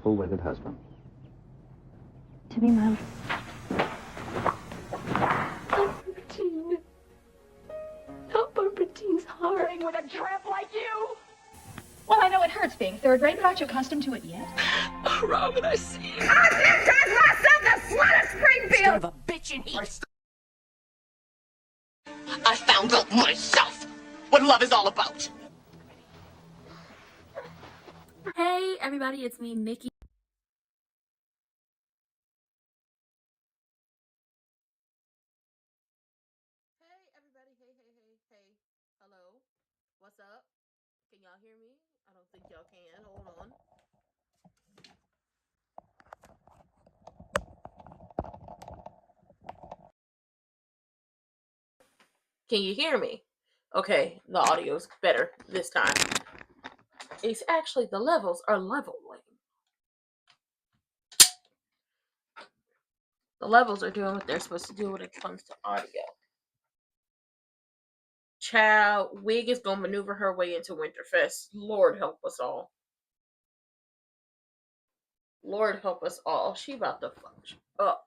purple-wetted husband. To be my... Routine. Not my routine's hard. With a tramp like you? Well, I know it hurts, Bing. There a great macho accustomed to it yet? Oh, Robin, I see you. I myself the slut of Springfield! Son of a bitch in here. I found out myself what love is all about. Hey everybody, it's me, Mickey. Hey everybody, hey. Hello? What's up? Can y'all hear me? I don't think y'all can. Hold on. Can you hear me? Okay, the audio's better this time. It's actually, the levels are leveling. The levels are doing what they're supposed to do when it comes to audio. Child, Wig is gonna maneuver her way into Winterfest. Lord help us all. Lord help us all. She about to fuck up.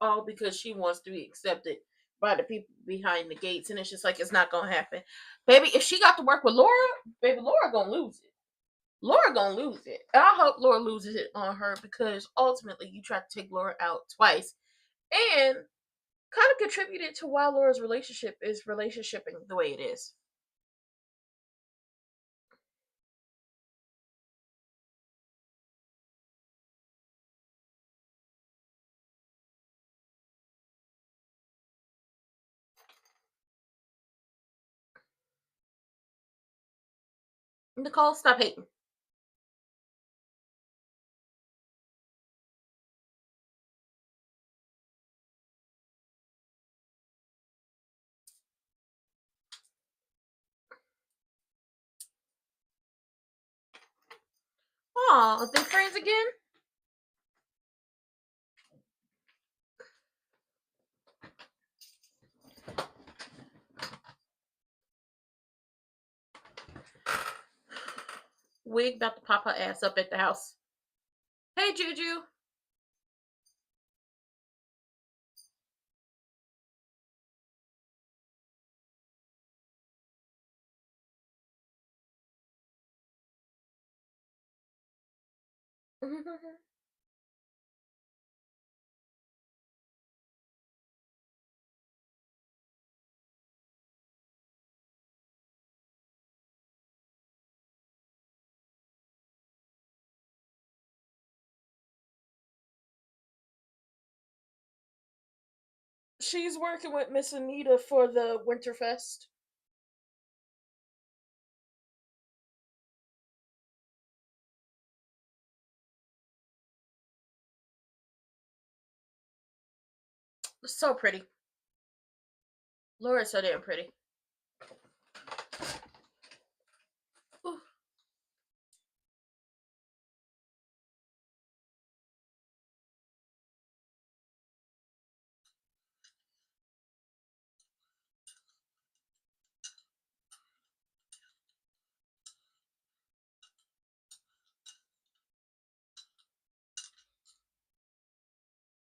All because she wants to be accepted by the people behind the gates. And it's just like, it's not gonna happen. Baby, if she got to work with Laura, baby, Laura gonna lose it. Laura gonna lose it. And I hope Laura loses it on her, because ultimately you tried to take Laura out twice. And kind of contributed to why Laura's relationship is relationshiping the way it is. Nicole, stop hating. Aw, they friends again? Wig about to pop her ass up at the house. Hey, Juju. She's working with Miss Anita for the Winterfest. So pretty. Laura's so damn pretty. Ooh.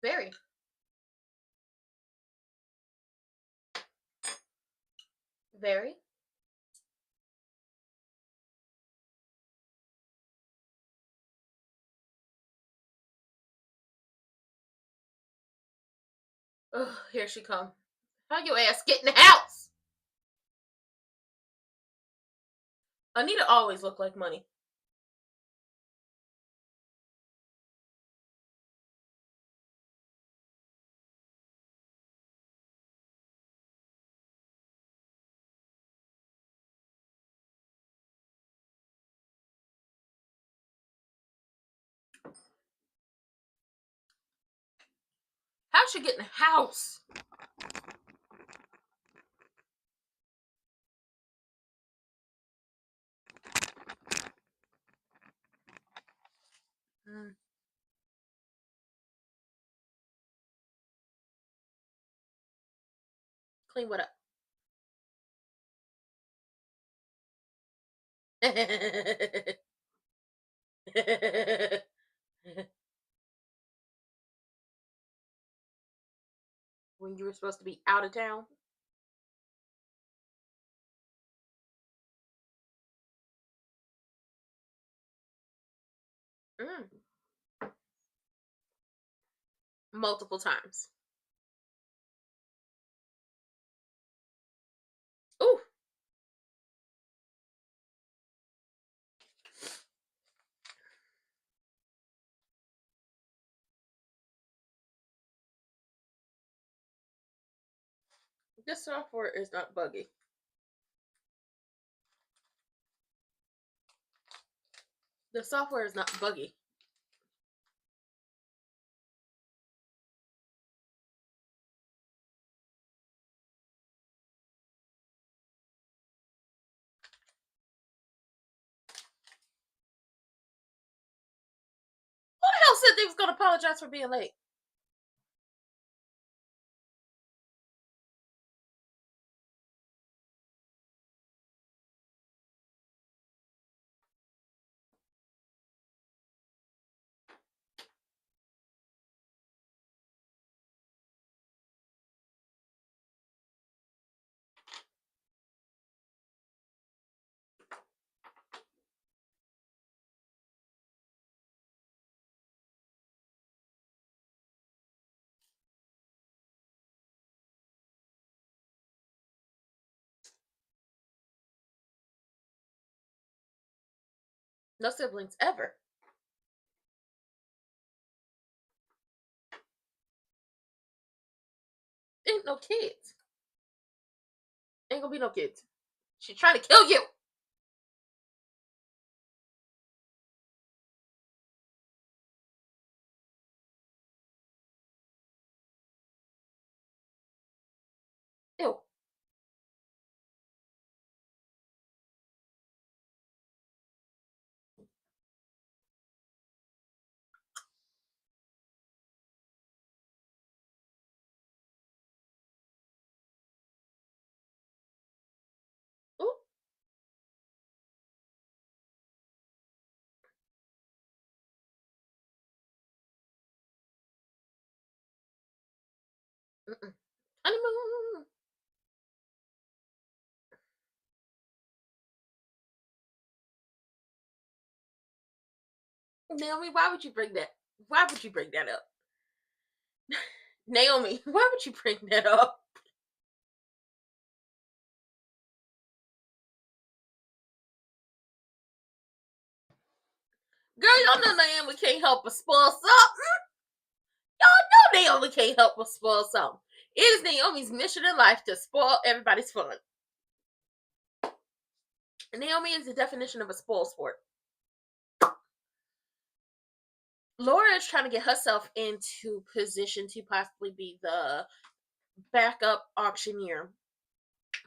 Very. Very. Oh, here she come. How your ass get in the house? Anita always looked like money. How'd she get in the house? Clean what up? when you were supposed to be out of town? Mm. Multiple times. Ooh. This software is not buggy. The software is not buggy. Who the hell said they was gonna apologize for being late? No siblings ever. Ain't no kids. Ain't gonna be no kids. She trying to kill you. Ew. Ooh. Mm-mm. Honeymoon. Naomi, why would you bring that? Why would you bring that up? Naomi, why would you bring that up? Girl, y'all know Naomi can't help but spoil something. Y'all know Naomi can't help but spoil something. It is Naomi's mission in life to spoil everybody's fun. Naomi is the definition of a spoil sport. Laura is trying to get herself into position to possibly be the backup auctioneer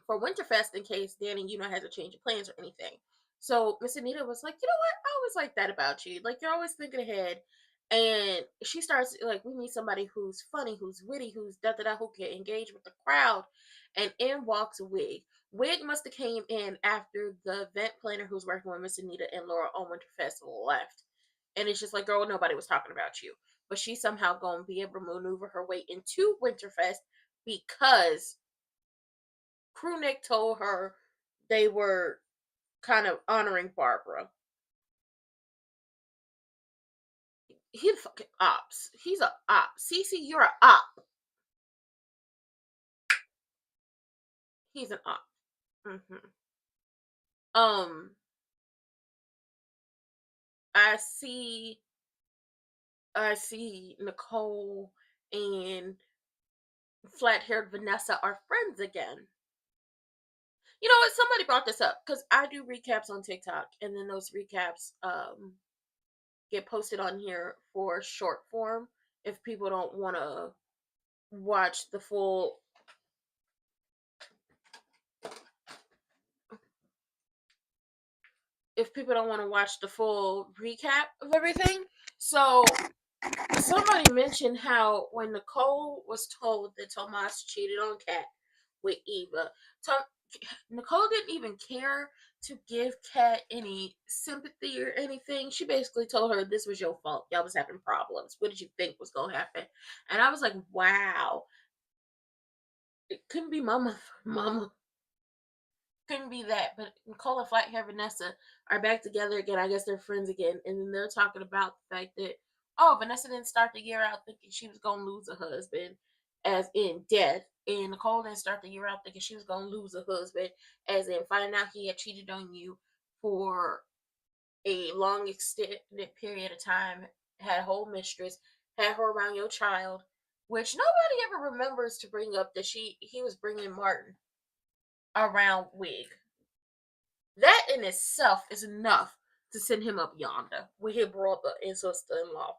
for Winterfest in case Danny, has a change of plans or anything. So Miss Anita was like, you know what? I always like that about you. Like, you're always thinking ahead. And she starts, like, we need somebody who's funny, who's witty, who's da-da-da, who can engage with the crowd. And in walks Wig. Wig must have came in after the event planner who's working with Miss Anita and Laura on Winterfest left. And it's just like, girl, nobody was talking about you. But she's somehow going to be able to maneuver her way into Winterfest because Crewnick told her they were kind of honoring Barbara. He's fucking ops. He's a op. Cece, you're a op. He's an op. Mm-hmm. Um, I see. I see Nicole and flat-haired Vanessa are friends again. You know what? Somebody brought this up because I do recaps on TikTok, and then those recaps get posted on here for short form if people don't want to watch the full. If people don't want to watch the full recap of everything. So somebody mentioned how when Nicole was told that Tomas cheated on Kat with Eva, Nicole didn't even care to give Kat any sympathy or anything. She basically told her this was your fault. Y'all was having problems. What did you think was gonna happen? And I was like, wow. It couldn't be mama. Mama. Couldn't be that. But Nicole and Flighthead Vanessa are back together again. I guess they're friends again. And then they're talking about the fact that, oh, Vanessa didn't start the year out thinking she was going to lose a husband, as in death. And Nicole didn't start the year out thinking she was going to lose a husband, as in finding out he had cheated on you for a long extended period of time, had a whole mistress, had her around your child, which nobody ever remembers to bring up that he was bringing Martin around Wig. That in itself is enough to send him up yonder with his brother and sister-in-law.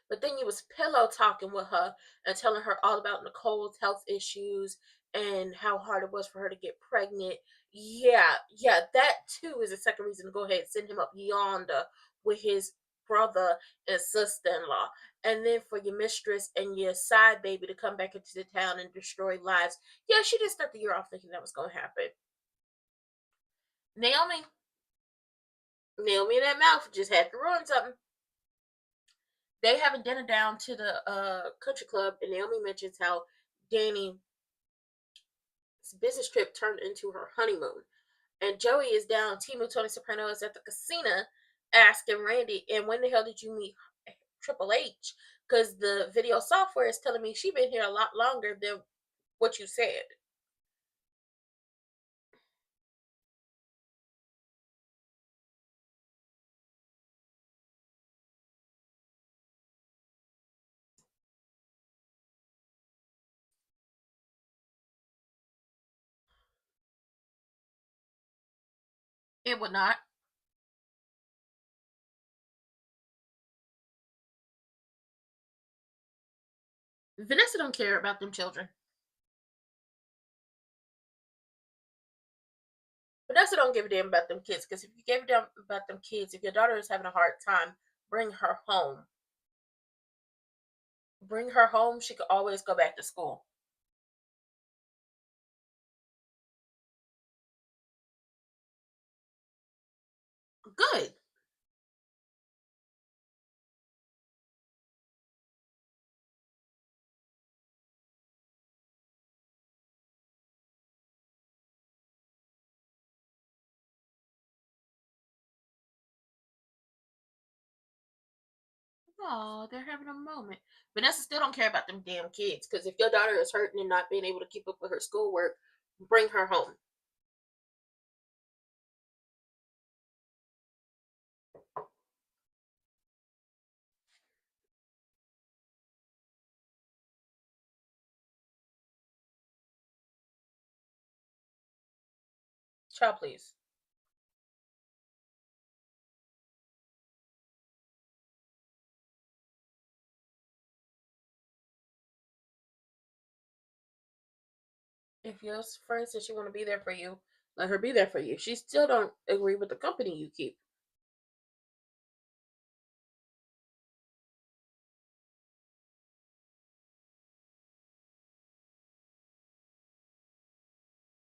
But then you was pillow talking with her and telling her all about Nicole's health issues and how hard it was for her to get pregnant. Yeah, that too is a second reason to go ahead and send him up yonder with his brother and sister-in-law. And then for your mistress and your side baby to come back into the town and destroy lives. Yeah, she didn't start the year off thinking that was going to happen. Naomi in that mouth just had to ruin something. They having dinner down to the country club, and Naomi mentions how Danny's business trip turned into her honeymoon. And Joey is down. Timu Tony Soprano is at the casino asking Randy, and when the hell did you meet Triple H? Because the video software is telling me she been here a lot longer than what you said. It would not. Vanessa don't care about them children. Vanessa don't give a damn about them kids, because if you gave a damn about them kids, if your daughter is having a hard time, bring her home. Bring her home. She could always go back to school. Good. Oh, they're having a moment. Vanessa still don't care about them damn kids, because if your daughter is hurting and not being able to keep up with her schoolwork, bring her home. Child, please. If your friend says she want to be there for you, let her be there for you. She still don't agree with the company you keep.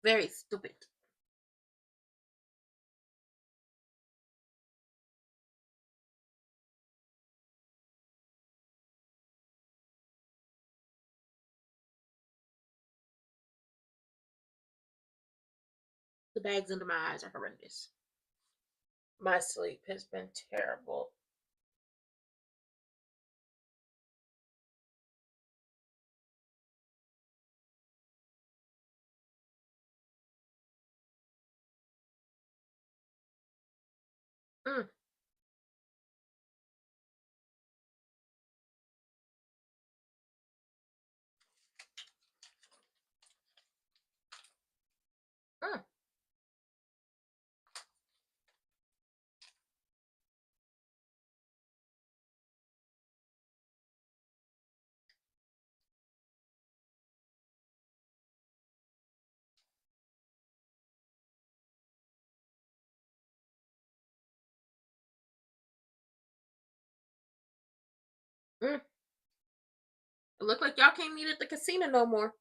Very stupid. The bags under my eyes are horrendous. My sleep has been terrible. Mm, mm, mm. It look like y'all can't meet at the casino no more.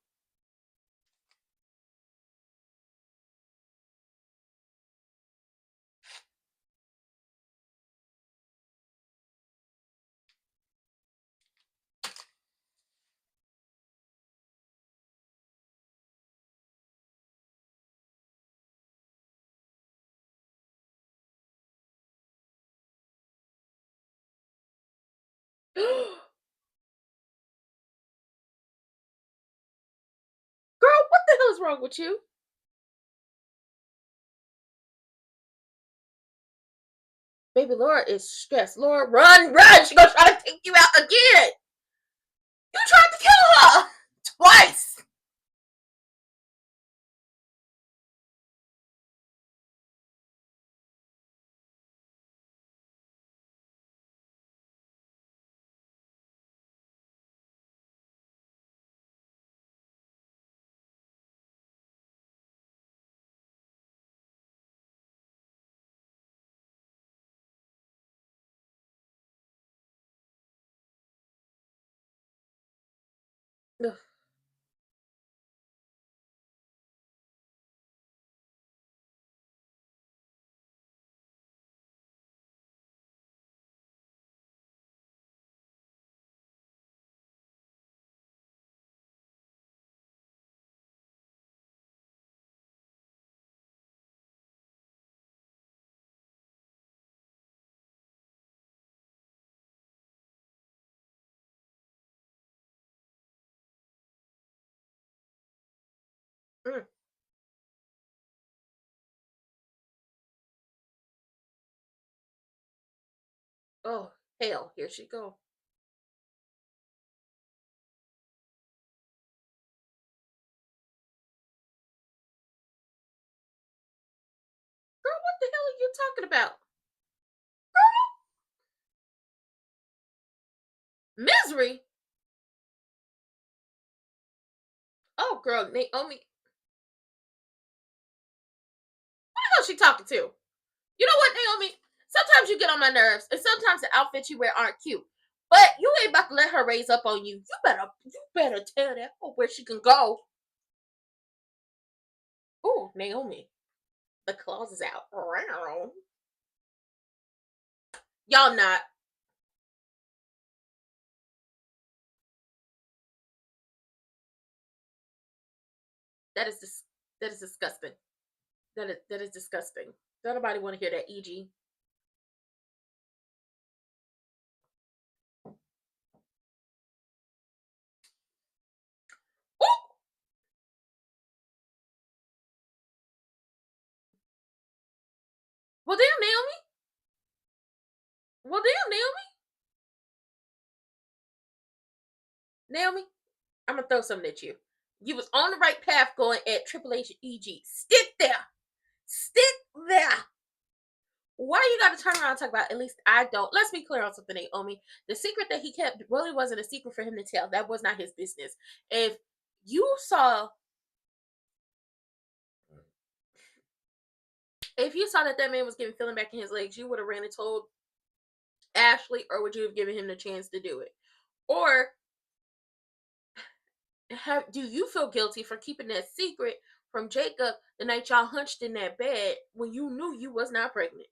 wrong with you? Baby Laura is stressed. Laura, run! She gonna try to take you out again! You tried to kill her! Twice! Ugh. Mm. Oh, hell, here she go. Girl, what the hell are you talking about? Misery? Oh, girl, Naomi. Who the hell she talking to? You know what, Naomi? Sometimes you get on my nerves, and sometimes the outfits you wear aren't cute. But you ain't about to let her raise up on you. You better tell that hoe where she can go. Ooh, Naomi. The claws is out. Y'all not. That is that is disgusting. That is disgusting. Don't nobody want to hear that, EG. Ooh! Well, damn, Naomi. Well, damn, Naomi. Naomi, I'm gonna throw something at you. You was on the right path going at Triple H and EG. Stick there. Stick there. Why you gotta turn around and talk about, at least I don't? Let's be clear on something, Naomi. The secret that he kept really wasn't a secret for him to tell. That was not his business. If you saw that man was getting feeling back in his legs, you would have ran and told Ashley, or would you have given him the chance to do it? Or do you feel guilty for keeping that secret from Jacob the night y'all hunched in that bed when you knew you was not pregnant?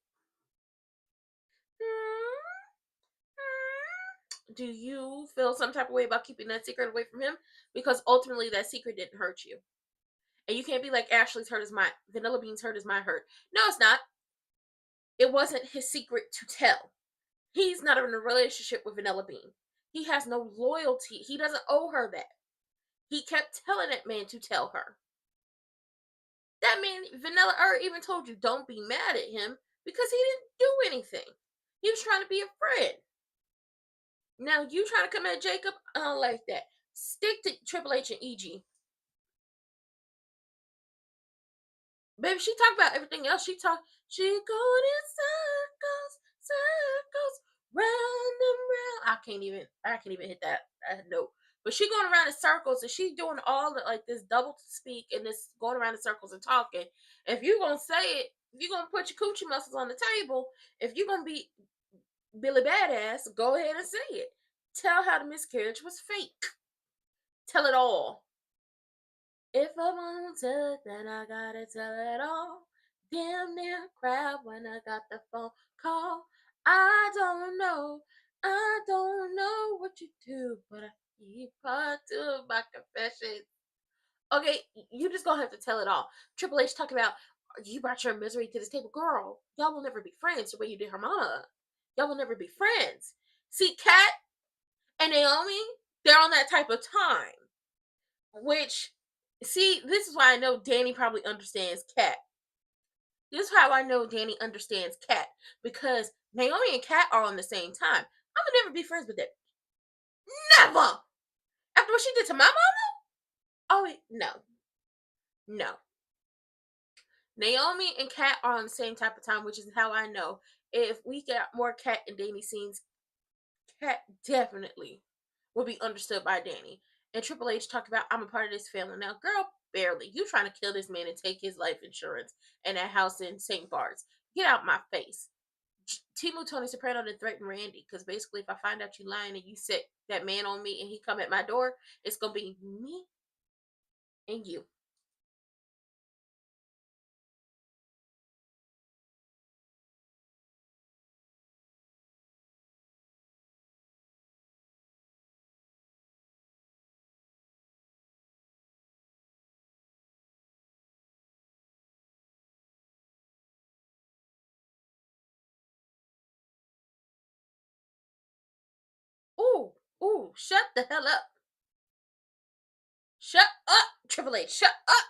Do you feel some type of way about keeping that secret away from him? Because ultimately that secret didn't hurt you. And you can't be like, Ashley's hurt is my, Vanilla Bean's hurt is my hurt. No, it's not. It wasn't his secret to tell. He's not in a relationship with Vanilla Bean. He has no loyalty. He doesn't owe her that. He kept telling that man to tell her. That man, Vanilla even told you, don't be mad at him because he didn't do anything. He was trying to be a friend. Now you trying to come at Jacob? I don't like that. Stick to Triple H and EG. Baby, she talked about everything else. She going in circles, round and round. I can't even hit that note. But she going around in circles, and she doing all the, like, this double speak and this going around in circles and talking. If you gonna say it, if you gonna put your coochie muscles on the table, if you gonna be Billy Badass, go ahead and say it. Tell how the miscarriage was fake. Tell it all. If I want to tell it, then I gotta tell it all. Damn near cried when I got the phone call. I don't know what you do, but I keep on to my confession. Okay, you just gonna have to tell it all. Triple H talking about, you brought your misery to this table. Girl, y'all will never be friends the way you did her mama. Y'all will never be friends. See, Kat and Naomi, they're on that type of time, which See, this is why I know Danny probably understands Kat. This is how I know Danny understands Kat, because Naomi and Kat are on the same time. I would never be friends with that. Never. After what she did to my mama? Oh no, no. Naomi and Kat are on the same type of time, which is how I know if we get more Kat and Danny scenes, Kat definitely will be understood by Danny. And Triple H talked about, I'm a part of this family now. Girl, barely. You trying to kill this man and take his life insurance and that house in St. Bart's. Get out my face. Timu Tony Soprano to threaten Randy, because basically if I find out you lying and you set that man on me and he come at my door, it's gonna be me and you. Ooh, ooh, shut the hell up. Shut up, Triple H, shut up.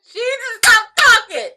She needs to stop talking.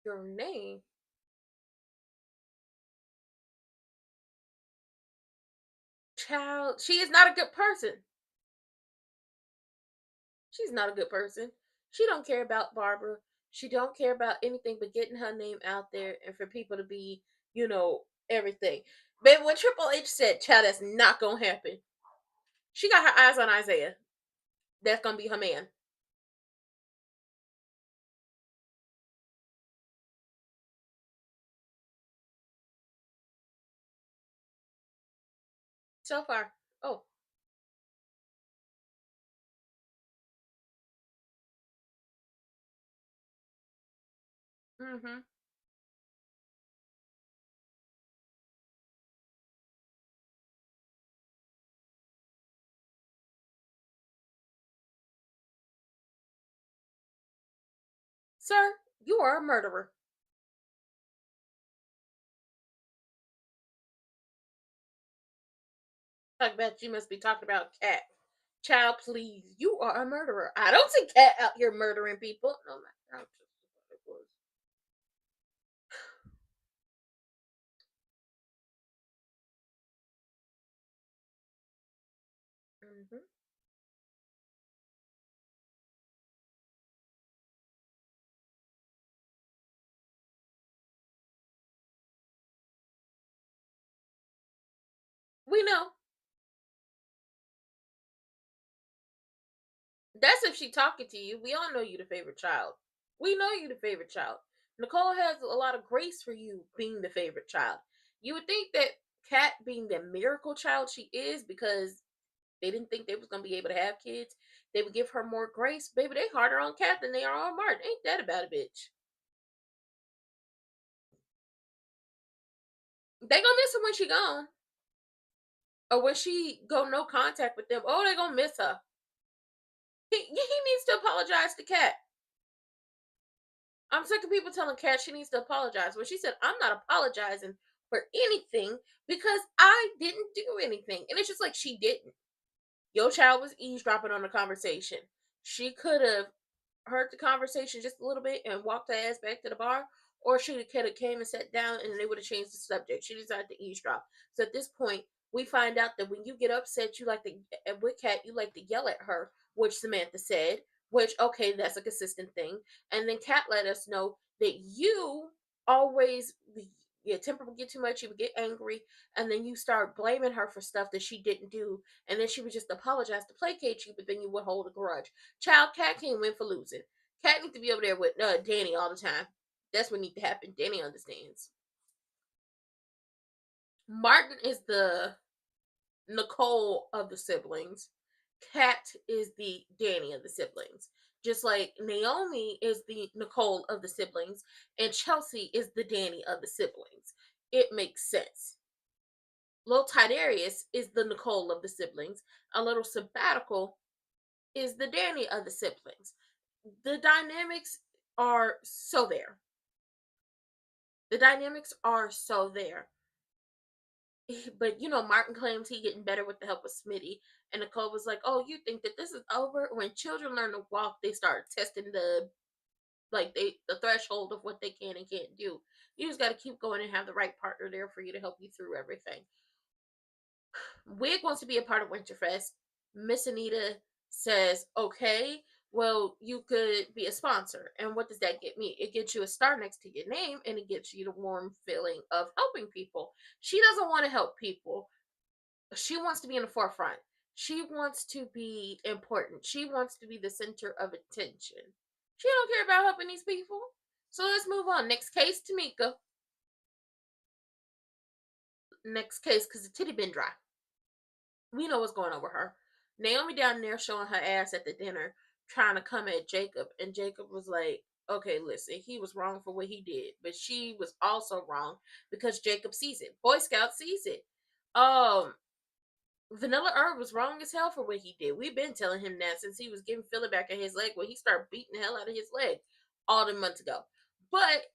Your name? Child, she is not a good person. She's not a good person. She don't care about Barbara. She don't care about anything but getting her name out there and for people to be, everything. But when Triple H said, child, that's not gonna happen, she got her eyes on Isaiah. That's gonna be her man. So far. Oh. Mm-hmm. Sir, you are a murderer. Talk about, you must be talking about Cat. Child, please. You are a murderer. I don't see Cat out here murdering people. No, not just what it was. Mm-hmm. We know. That's if she talking to you. We all know you the favorite child. We know you the favorite child. Nicole has a lot of grace for you being the favorite child. You would think that Kat being the miracle child she is, because they didn't think they was gonna be able to have kids, they would give her more grace. Baby, they harder on Kat than they are on Martin. Ain't that about a bitch? They gonna miss her when she gone. Or when she go no contact with them. Oh, they gonna miss her. He needs to apologize to Kat. I'm sick of people telling Kat she needs to apologize. When she said, I'm not apologizing for anything because I didn't do anything. And it's just like she didn't. Your child was eavesdropping on the conversation. She could have heard the conversation just a little bit and walked her ass back to the bar, or she could have came and sat down and they would have changed the subject. She decided to eavesdrop. So at this point, we find out that when you get upset, you like to with Kat, you like to yell at her, which Samantha said. Which okay, that's a consistent thing. And then Kat let us know that you always your temper would get too much, you would get angry, and then you start blaming her for stuff that she didn't do, and then she would just apologize to placate you, but then you would hold a grudge. Child, Kat can't win for losing. Kat needs to be over there with Danny all the time. That's what needs to happen. Danny understands. Martin is the Nicole of the siblings. Kat is the Danny of the siblings. Just like Naomi is the Nicole of the siblings, and Chelsea is the Danny of the siblings. It makes sense. Little Tidarius is the Nicole of the siblings. A little sabbatical is the Danny of the siblings. The dynamics are so there. The dynamics are so there. But you know, Martin claims he getting better with the help of Smitty, and Nicole was like, "Oh, you think that this is over?" When children learn to walk, they start testing the threshold of what they can and can't do. You just got to keep going and have the right partner there for you to help you through everything. Wig wants to be a part of Winterfest. Miss Anita says, okay, well, you could be a sponsor. And what does that get me? It gets you a star next to your name, and it gets you the warm feeling of helping people. She doesn't want to help people. She wants to be in the forefront. She wants to be important. She wants to be the center of attention. She don't care about helping these people. So let's move on. Next case, Tamika. Next case, because the titty been dry. We know what's going on with her. Naomi down there showing her ass at the dinner, trying to come at Jacob, and Jacob was like, okay, listen, he was wrong for what he did, but she was also wrong because Jacob sees it. Boy Scout sees it. Vanilla Herb was wrong as hell for what he did. We've been telling him that since he was giving Philly back at his leg when he started beating the hell out of his leg all the months ago. But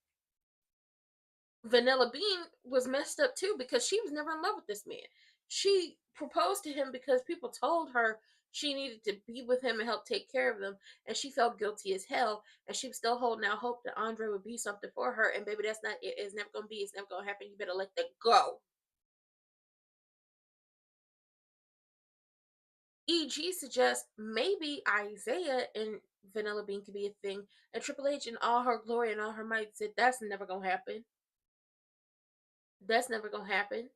Vanilla Bean was messed up too because she was never in love with this man. She proposed to him because people told her she needed to be with him and help take care of them, and she felt guilty as hell, and she was still holding out hope that Andre would be something for her, and baby, that's not it. It's never gonna be. It's never gonna happen. You better let that go. EG suggests maybe Isaiah and Vanilla Bean could be a thing, and Triple H in all her glory and all her might said that's never gonna happen. That's never gonna happen.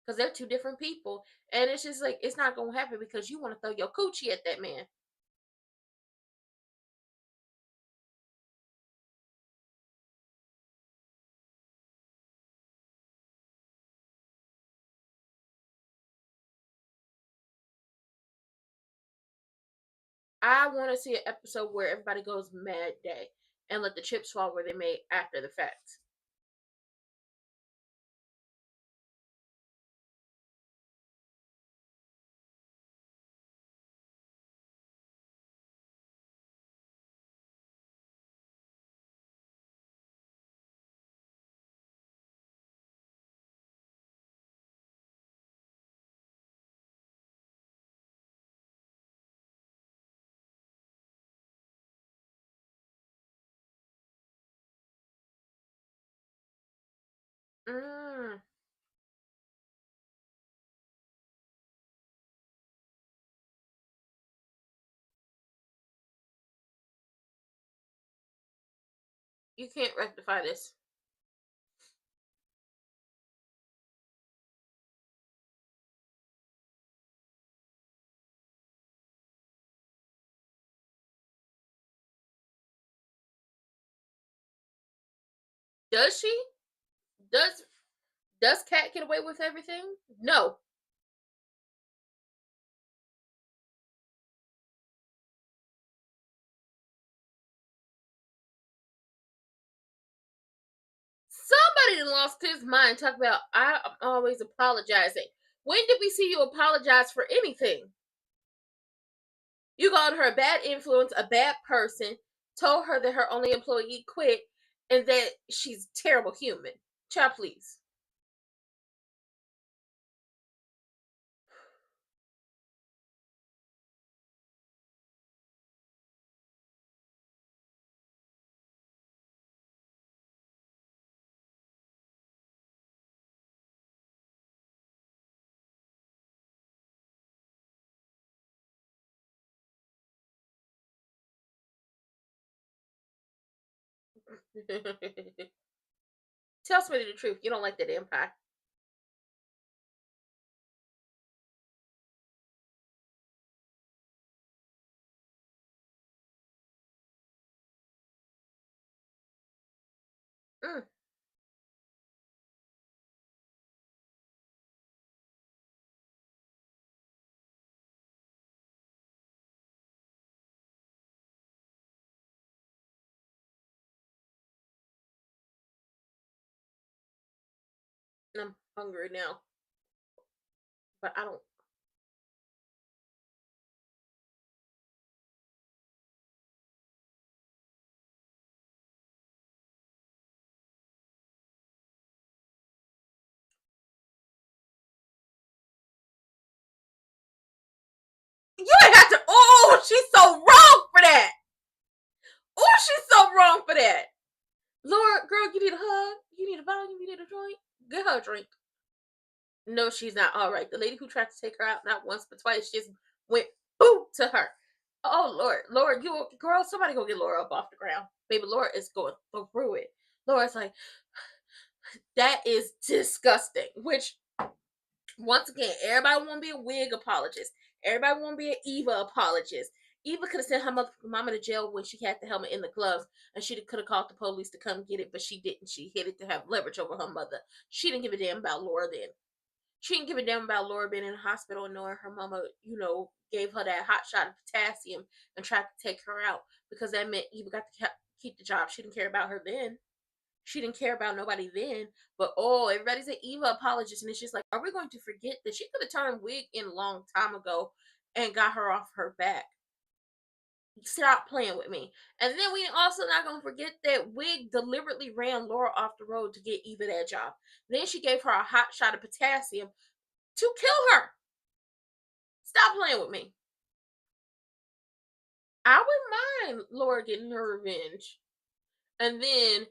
Because they're two different people. And it's just like, it's not going to happen because you want to throw your coochie at that man. I want to see an episode where everybody goes mad day and let the chips fall where they may after the fact. Mm, you can't rectify this. Does she? Does Kat get away with everything? No. Somebody lost his mind talking about I'm always apologizing. When did we see you apologize for anything? You called her a bad influence, a bad person. told her that her only employee quit and that she's a terrible human. Child, please. Tell somebody the truth. You don't like that damn pie. Mm. I'm hungry now, but I don't. You ain't have to. Oh, she's so wrong for that. Oh, she's so wrong for that. Laura, girl, you need a hug. You need a volume. You need a joint. Get her a drink. No, she's not all right. The lady who tried to take her out not once but twice just went boo to her. Oh Lord, Laura, you girl, somebody go get Laura up off the ground. Baby, Laura is going through it. Laura's like, that is disgusting. Which, once again, everybody want to be a wig apologist. Everybody want to be an Eva apologist. Eva could have sent her mama to jail when she had the helmet in the gloves, and she could have called the police to come get it, but she didn't. She hid it to have leverage over her mother. She didn't give a damn about Laura then. She didn't give a damn about Laura being in the hospital and knowing her mama, gave her that hot shot of potassium and tried to take her out because that meant Eva got to keep the job. She didn't care about her then. She didn't care about nobody then. But everybody's an Eva apologist, and it's just like, are we going to forget that she could have turned Wig in a long time ago and got her off her back? Stop playing with me. And then we also not gonna forget that Wig deliberately ran Laura off the road to get Eva that job. Then she gave her a hot shot of potassium to kill her. Stop playing with me. I wouldn't mind Laura getting her revenge and then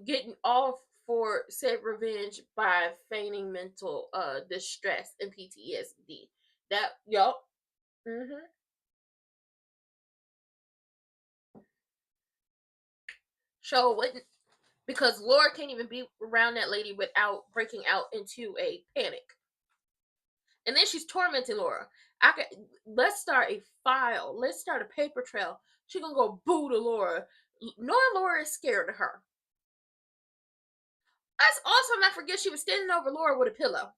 getting off for said revenge by feigning mental distress and PTSD. That yup. Mm-hmm. Sure wouldn't, because Laura can't even be around that lady without breaking out into a panic. And then she's tormenting Laura. Let's start a file. Let's start a paper trail. She gonna go boo to Laura, knowing Laura is scared of her. Let's also not forget she was standing over Laura with a pillow.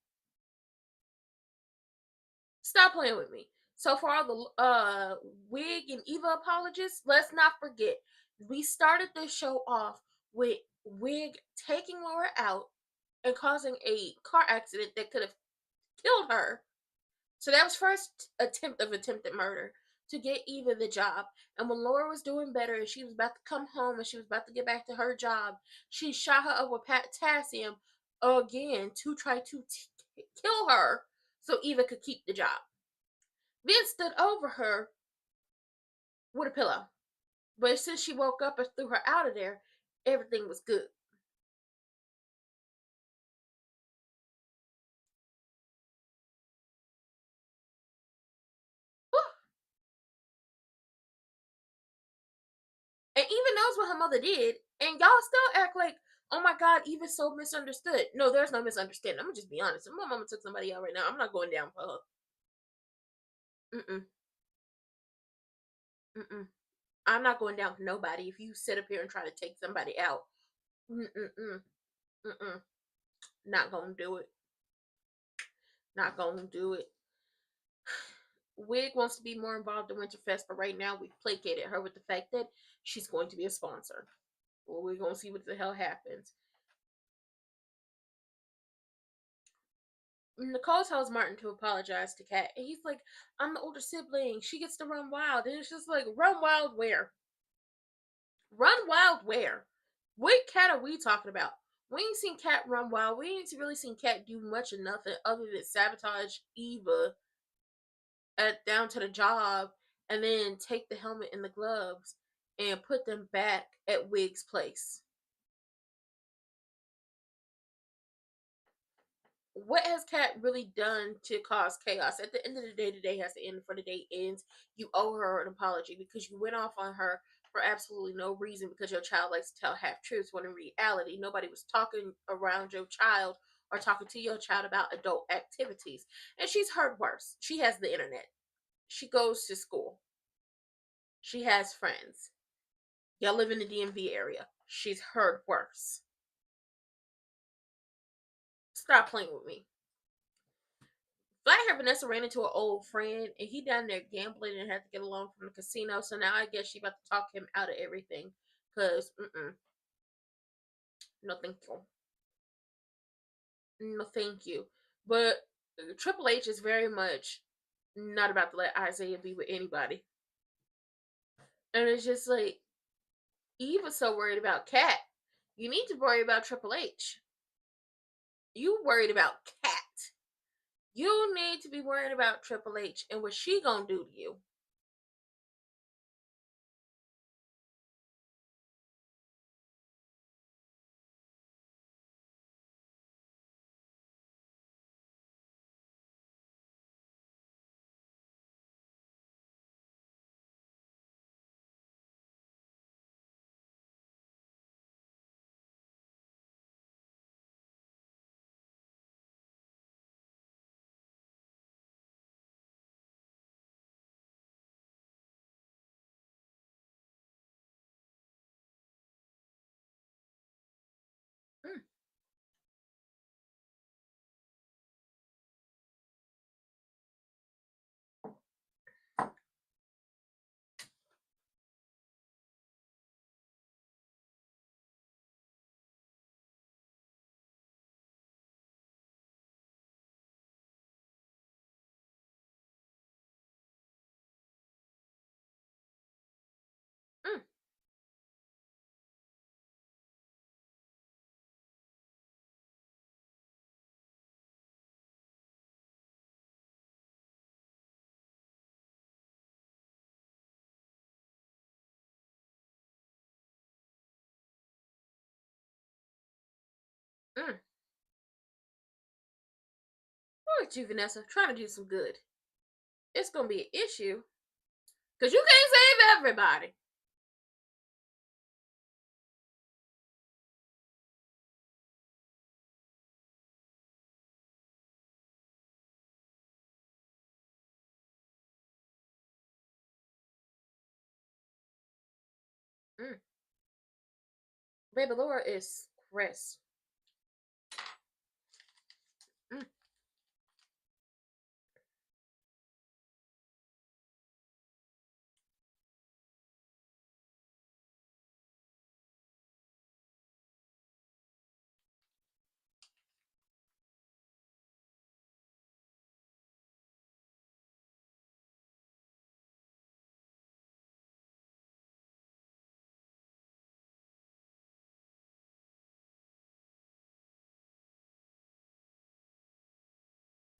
Stop playing with me. So for all the Wig and Eva apologists, let's not forget we started this show off with Wig taking Laura out and causing a car accident that could have killed her. So that was first attempt of attempted murder to get Eva the job. And when Laura was doing better and she was about to come home and she was about to get back to her job, she shot her up with potassium again to try to kill her so Eva could keep the job. Then stood over her with a pillow. But since she woke up and threw her out of there, everything was good. And Eva knows what her mother did, and y'all still act like, oh my God, Eva's so misunderstood. No, there's no misunderstanding. I'm gonna just be honest. If my mama took somebody out right now, I'm not going down for her. Mm-mm. Mm-mm. I'm not going down for nobody. If you sit up here and try to take somebody out, mm-mm. Mm-mm. Not gonna do it. Not gonna do it. Wig wants to be more involved in Winterfest, but right now we've placated her with the fact that she's going to be a sponsor. Well, we're gonna see what the hell happens. Nicole tells Martin to apologize to Kat, and he's like, "I'm the older sibling. She gets to run wild." And it's just like, run wild where? Run wild where? What cat are we talking about? We ain't seen Cat run wild. We ain't really seen Cat do much of nothing other than sabotage Eva down to the job and then take the helmet and the gloves and put them back at Wig's place. What has Kat really done to cause chaos? At the end of the day has to end before the day ends. You owe her an apology because you went off on her for absolutely no reason because your child likes to tell half truths when in reality nobody was talking around your child or talking to your child about adult activities. And she's heard worse. She has the internet. She goes to school. She has friends. Y'all live in the DMV area. She's heard worse. Stop playing with me. Black hair Vanessa ran into an old friend and he down there gambling and had to get a loan from the casino. So now I guess she about to talk him out of everything. Cause no thank you. No thank you. But Triple H is very much not about to let Isaiah be with anybody. And it's just like Eve was so worried about Kat. You need to worry about Triple H. You worried about Kat. You need to be worried about Triple H and what she gonna do to you. Mm. Mm. Mm. Look at you, Vanessa, trying to do some good. It's gonna be an issue because you can't save everybody. Mm. Baby Laura is Chris. Mm.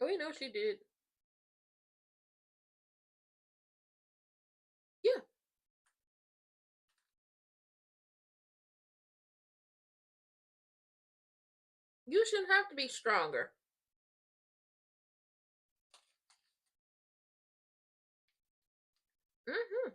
Oh, you know she did. Yeah, you shouldn't have to be stronger. Mm-hmm.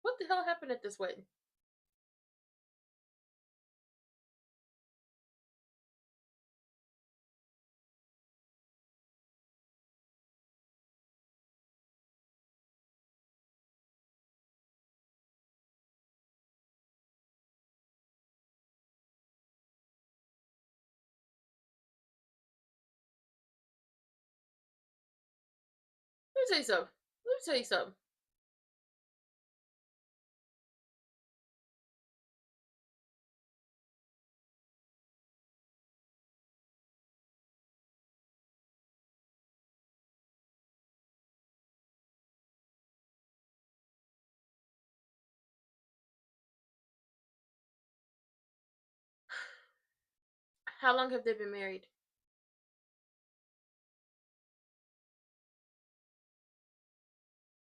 What the hell happened at this wedding? me tell you something. Let me tell you something. How long have they been married?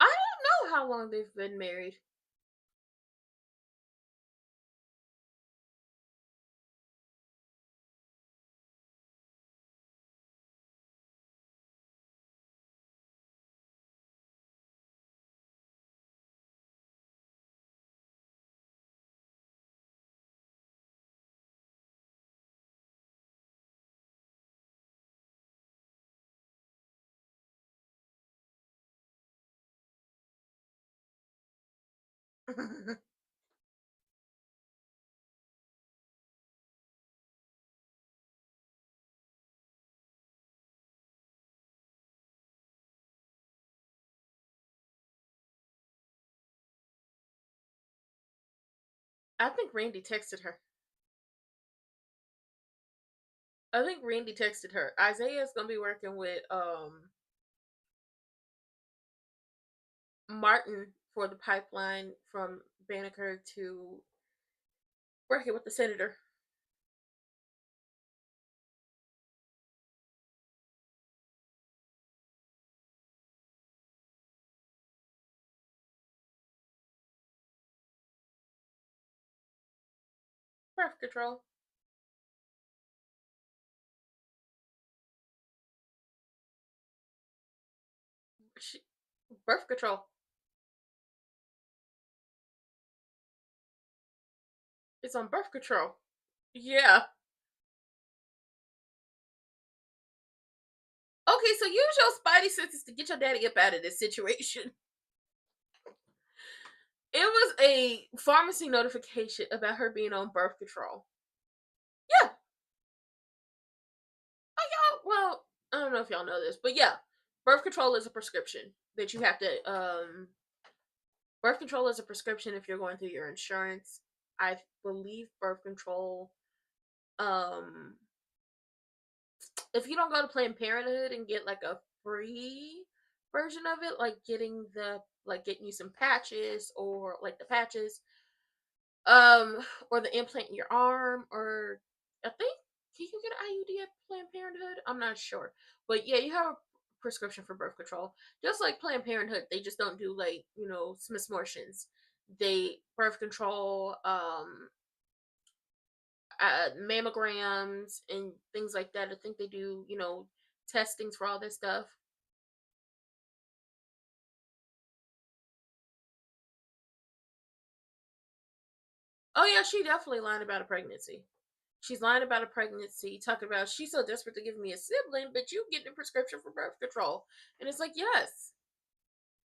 I don't know how long they've been married. I think Randy texted her. I think Randy texted her. Isaiah's gonna be working with Martin for the pipeline from Banneker to working with the senator. Birth control. She, birth control. It's on birth control. Yeah. Okay, so use your spidey senses to get your daddy up out of this situation. It was a pharmacy notification about her being on birth control. Yeah. Oh, y'all. Well, I don't know if y'all know this, but yeah, birth control is a prescription that you have to. Birth control is a prescription if you're going through your insurance. I believe birth control. Um, if you don't go to Planned Parenthood and get like a free version of it, like getting you some patches or like the patches, or the implant in your arm, or I think can you get an IUD at Planned Parenthood? I'm not sure, but yeah, you have a prescription for birth control. Just like Planned Parenthood, they just don't do like Smith's Mortions. They birth control, mammograms and things like that. I think they do testings for all this stuff. Oh yeah, she definitely lied about a pregnancy. She's lying about a pregnancy, talking about she's so desperate to give me a sibling, but you getting a prescription for birth control. And it's like, yes,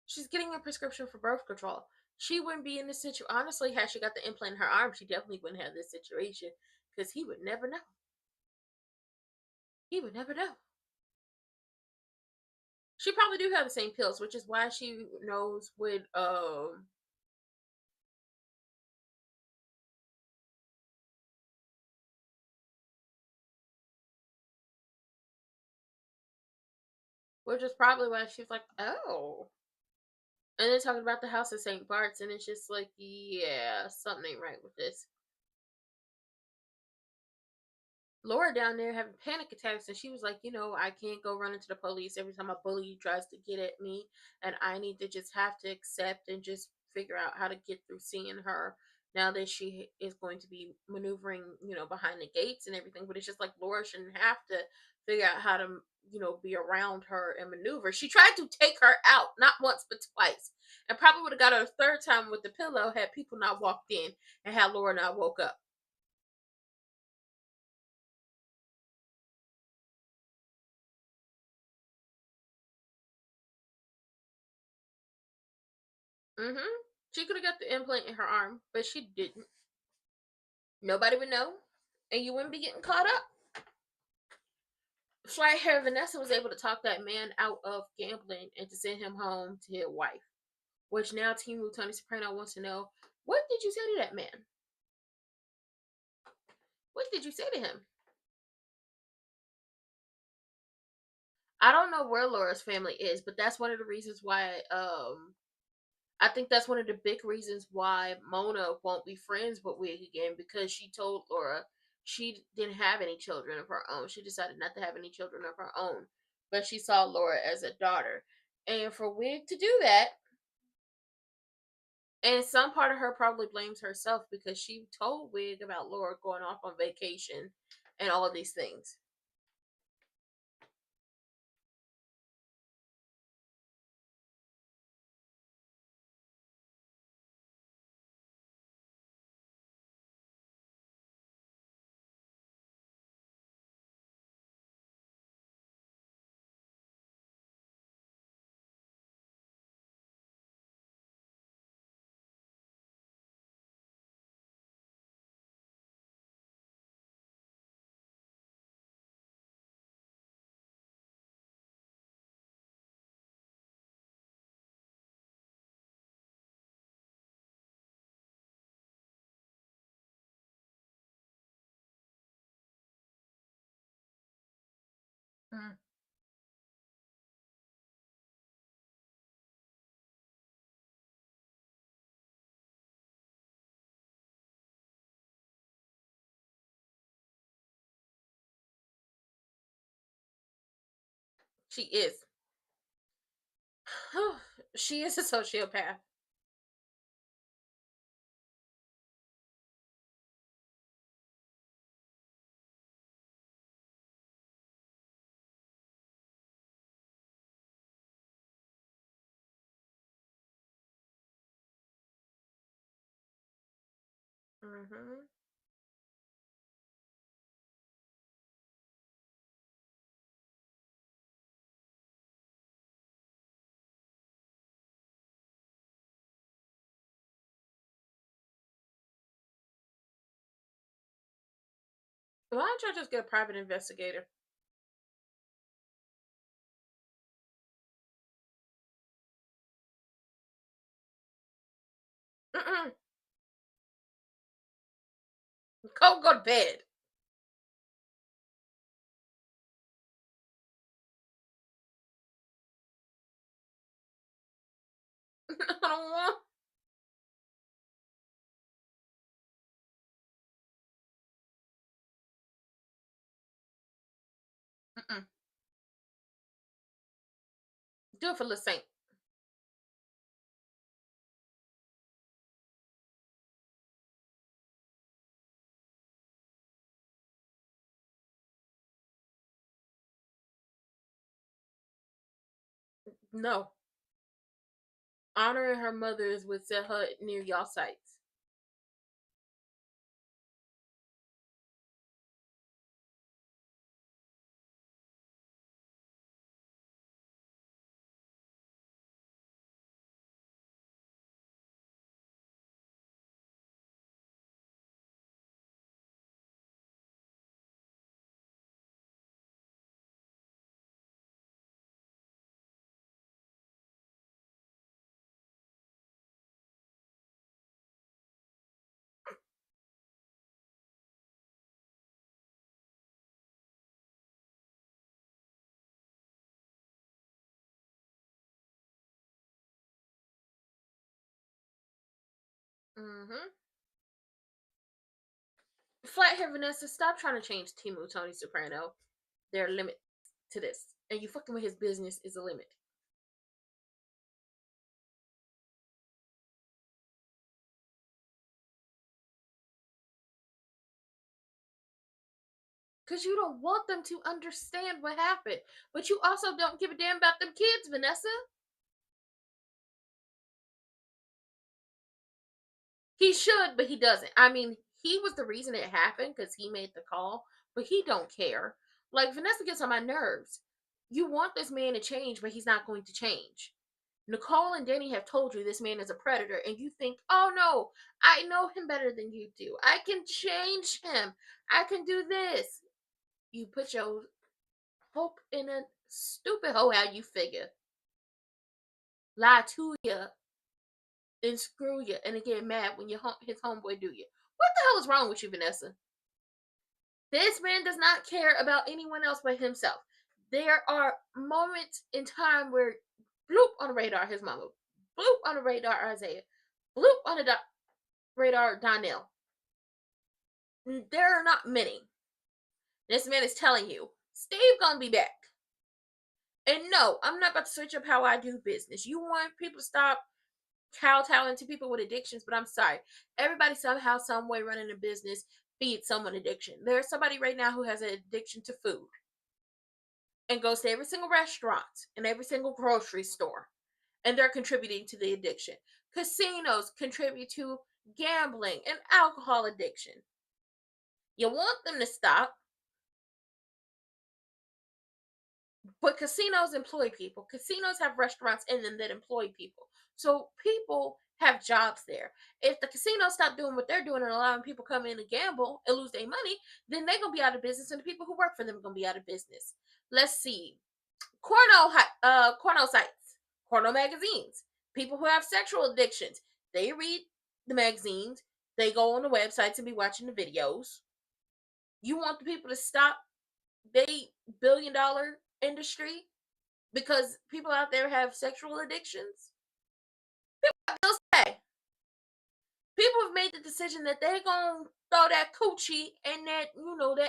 she's getting a prescription for birth control. She wouldn't be in this situation. Honestly, had she got the implant in her arm, she definitely wouldn't have this situation because he would never know. He would never know. She probably do have the same pills, which is why she knows with which is probably why she's like, oh. And then talking about the house at St. Bart's, and it's just like, yeah, something ain't right with this. Laura down there having panic attacks, and she was like, I can't go run into the police every time a bully tries to get at me, and I need to just have to accept and just figure out how to get through seeing her now that she is going to be maneuvering, behind the gates and everything. But it's just like Laura shouldn't have to figure out how to, be around her and maneuver. She tried to take her out, not once but twice, and probably would have got her a third time with the pillow had people not walked in and had Laura not woke up. She could have got the implant in her arm, but she didn't. Nobody would know, and you wouldn't be getting caught up. Flight hair Vanessa was able to talk that man out of gambling and to send him home to his wife. Which now Team Tony Soprano wants to know, what did you say to that man? What did you say to him? I don't know where Laura's family is, but that's one of the reasons why I think that's one of the big reasons why Mona won't be friends with Wig again, because she told Laura she didn't have any children of her own. She decided not to have any children of her own, but she saw Laura as a daughter. And for Wig to do that, and some part of her probably blames herself because she told Wig about Laura going off on vacation and all of these things. Mm. She is. She is a sociopath. Mm-hmm. Why don't y'all just get a private investigator? Mm-mm. Go to bed. I don't want. Mm-mm. Do it for Lil Saint. No. Honoring her mothers would set her near y'all sites. Mm-hmm. Flathead Vanessa, stop trying to change Timu Tony Soprano. There are limits to this. And you fucking with his business is a limit. Because you don't want them to understand what happened. But you also don't give a damn about them kids, Vanessa. He should, but he doesn't. I mean, he was the reason it happened because he made the call, but he don't care. Like, Vanessa gets on my nerves. You want this man to change, but he's not going to change. Nicole and Danny have told you this man is a predator, and you think, oh no, I know him better than you do. I can change him. I can do this. You put your hope in a stupid hoe how you figure. Lie to you and screw you and then get mad when his homeboy do you. What the hell is wrong with you, Vanessa? This man does not care about anyone else but himself. There are moments in time where bloop on the radar, his mama. Bloop on the radar, Isaiah. Bloop on the radar, Donnell. There are not many. This man is telling you, Steve gonna be back. And no, I'm not about to switch up how I do business. You want people to stop kowtowing to people with addictions, but I'm sorry. Everybody somehow, some way running a business feeds someone addiction. There's somebody right now who has an addiction to food and goes to every single restaurant and every single grocery store, and they're contributing to the addiction. Casinos contribute to gambling and alcohol addiction. You want them to stop, but casinos employ people. Casinos have restaurants in them that employ people. So people have jobs there. If the casinos stop doing what they're doing and allowing people come in and gamble and lose their money, then they're going to be out of business, and the people who work for them are going to be out of business. Let's see. Porno sites, porno magazines. People who have sexual addictions, they read the magazines, they go on the websites and be watching the videos. You want the people to stop they billion-dollar industry because people out there have sexual addictions? They'll say. People have made the decision that they're gonna throw that coochie and that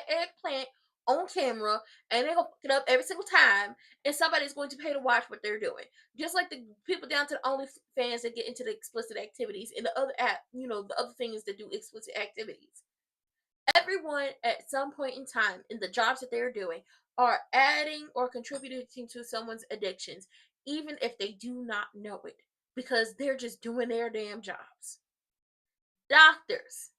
eggplant on camera, and they're gonna fuck it up every single time, and somebody's going to pay to watch what they're doing. Just like the people down to the OnlyFans that get into the explicit activities and the other the other things that do explicit activities. Everyone at some point in time in the jobs that they're doing are adding or contributing to someone's addictions, even if they do not know it, because they're just doing their damn jobs. Doctors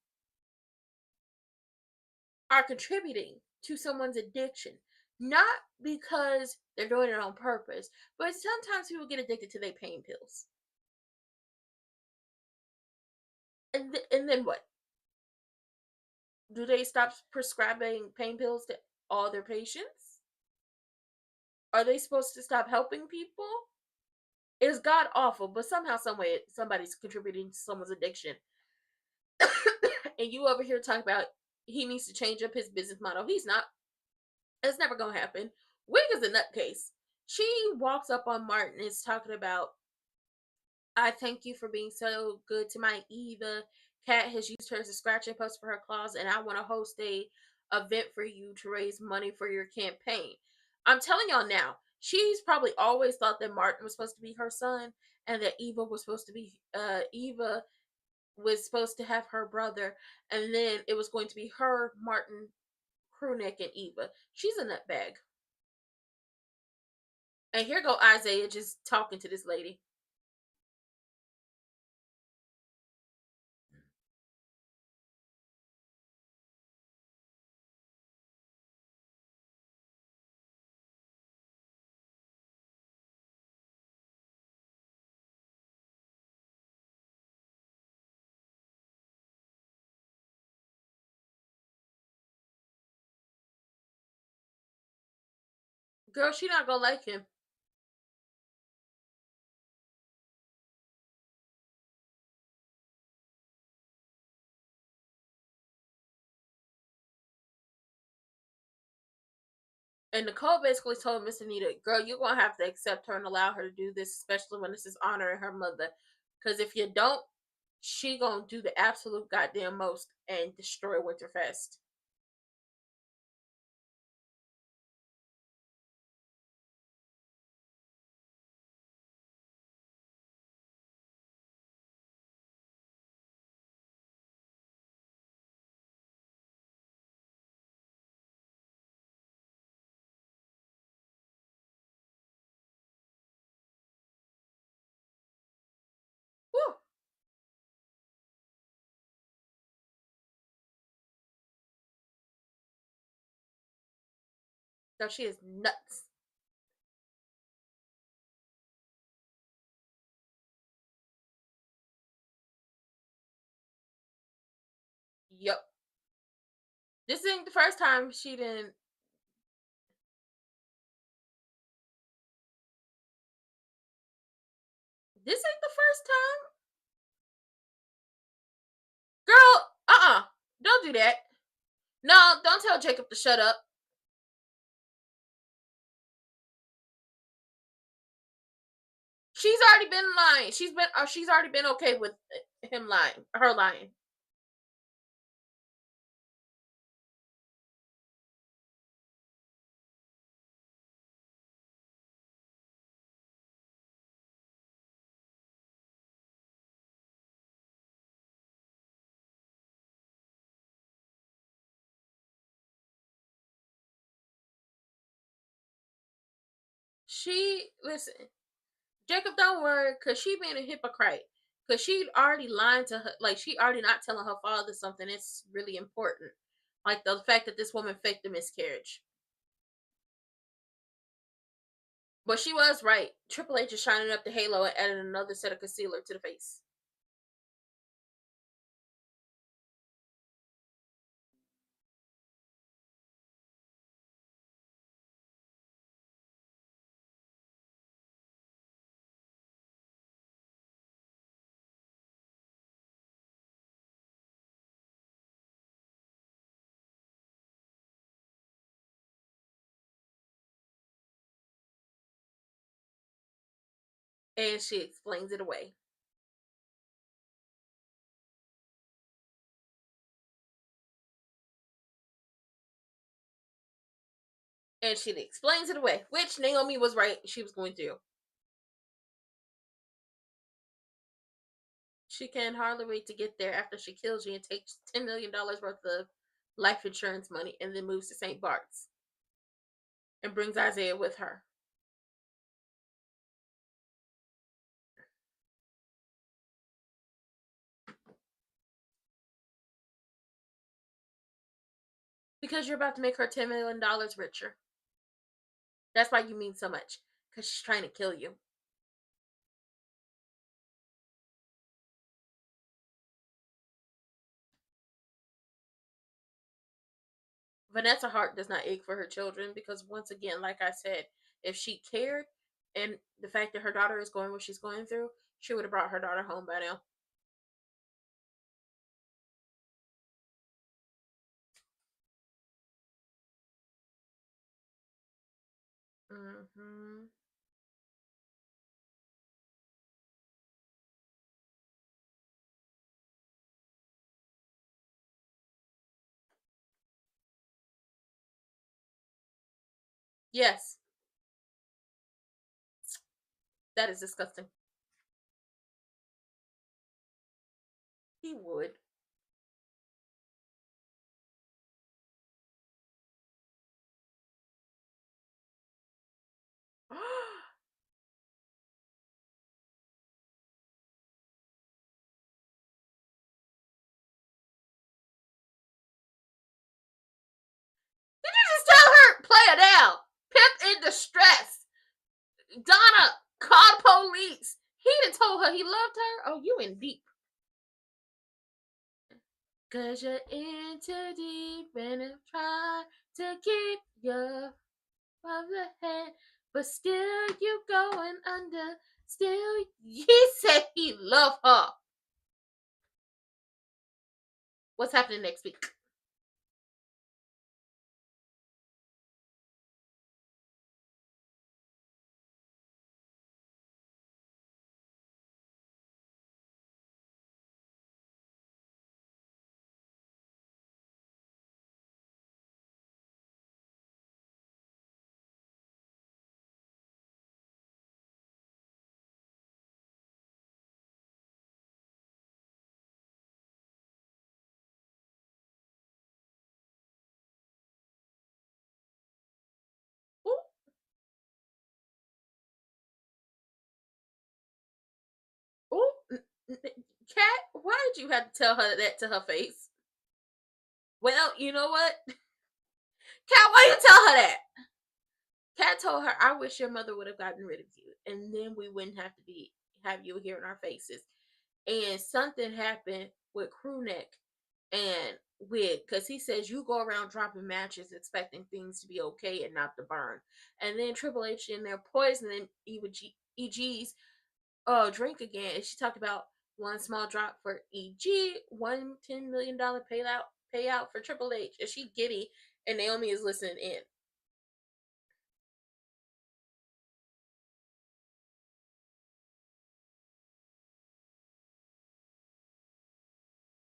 are contributing to someone's addiction, not because they're doing it on purpose, but sometimes people get addicted to their pain pills. And then what? Do they stop prescribing pain pills to all their patients? Are they supposed to stop helping people? It's god awful, but somehow, some way, somebody's contributing to someone's addiction. And you over here talking about he needs to change up his business model. He's not. It's never gonna happen. Wig is a nutcase. She walks up on Martin and is talking about, I thank you for being so good to my Eva. Kat has used her as a scratching post for her claws, and I want to host a event for you to raise money for your campaign. I'm telling y'all now, she's probably always thought that Martin was supposed to be her son, and that Eva was supposed to have her brother, and then it was going to be her, Martin, Crewneck, and Eva. She's a nutbag. And here go Isaiah just talking to this lady. Girl, she not gonna like him. And Nicole basically told Miss Anita, girl, you're going to have to accept her and allow her to do this, especially when this is honoring her mother. Because if you don't, she going to do the absolute goddamn most and destroy Winterfest. Whew. Girl, she is nuts. Yup. This ain't the first time she didn't. This ain't the first time. Girl, don't do that. No, don't tell Jacob to shut up. She's already been lying. She's already been okay with him lying. Her lying. Listen, Jacob, don't worry, cause she being a hypocrite. Cause she already lying to her, like she already not telling her father something that's really important, like the fact that this woman faked a miscarriage. But she was right. Triple H is shining up the halo and adding another set of concealer to the face. And she explains it away. And she explains it away, which Naomi was right. She was going to. She can hardly wait to get there after she kills you and takes $10 million worth of life insurance money and then moves to St. Bart's and brings Isaiah with her. Because you're about to make her $10 million richer. That's why you mean so much. Because she's trying to kill you. Vanessa's heart does not ache for her children because, once again, like I said, if she cared and the fact that her daughter is going what she's going through, she would have brought her daughter home by now. Mm-hmm. Yes, that is disgusting. He would. Did you just tell her, play it out? Pip in distress. Donna, call the police. He done told her he loved her. Oh, you in deep. Cause you're in too deep and I'm trying to keep you from the head. But still you going under. Still, he said he loved her. What's happening next week? Ooh, ooh. Kat, why did you have to tell her that to her face? Well, you know what? Kat, why you tell her that? Kat told her, I wish your mother would have gotten rid of you. And then we wouldn't have to have you here in our faces. And something happened with Crewneck and Wig, because he says you go around dropping matches expecting things to be okay and not to burn. And then Triple H in there poisoning EG's drink again, and she talked about one small drop for EG, $1 $10 million payout for Triple H, and she giddy, and Naomi is listening in.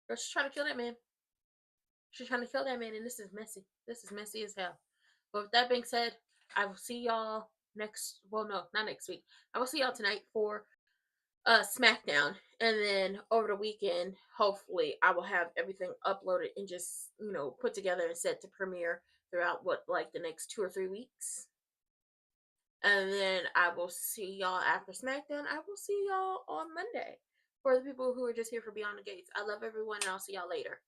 Girl, she's trying to kill that man. She's trying to kill that man, and this is messy. This is messy as hell. But with that being said, I will see y'all next. Well, no, not next week. I will see y'all tonight for SmackDown, and then over the weekend, hopefully, I will have everything uploaded and just put together and set to premiere throughout like the next 2 or 3 weeks. And then I will see y'all after SmackDown. I will see y'all on Monday. For the people who are just here for Beyond the Gates, I love everyone, and I'll see y'all later.